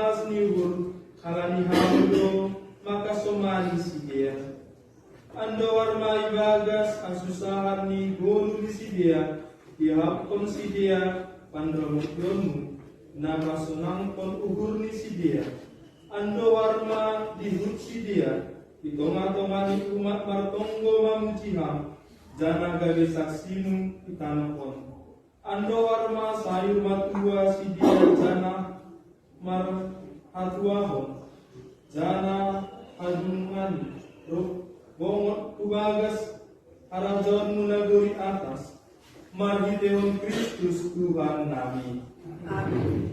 malas niwur harani hamudo maka somani sidia. Ando warma ibagas asusahan ni gonu di sidia dihapon sidia pandromut yonu nama sunang pon ugur ni sidia. Ando warma dihut sidia ditonga-tonga ni umat martonggo mamuciham jana gawe saksimu itanapon. Ando warma sayur matua sidia jana mar hatuahon jana hadungan ruk bongot kubagas harajon munaguri atas marhiteon Kristus Tuhan nami. Amin.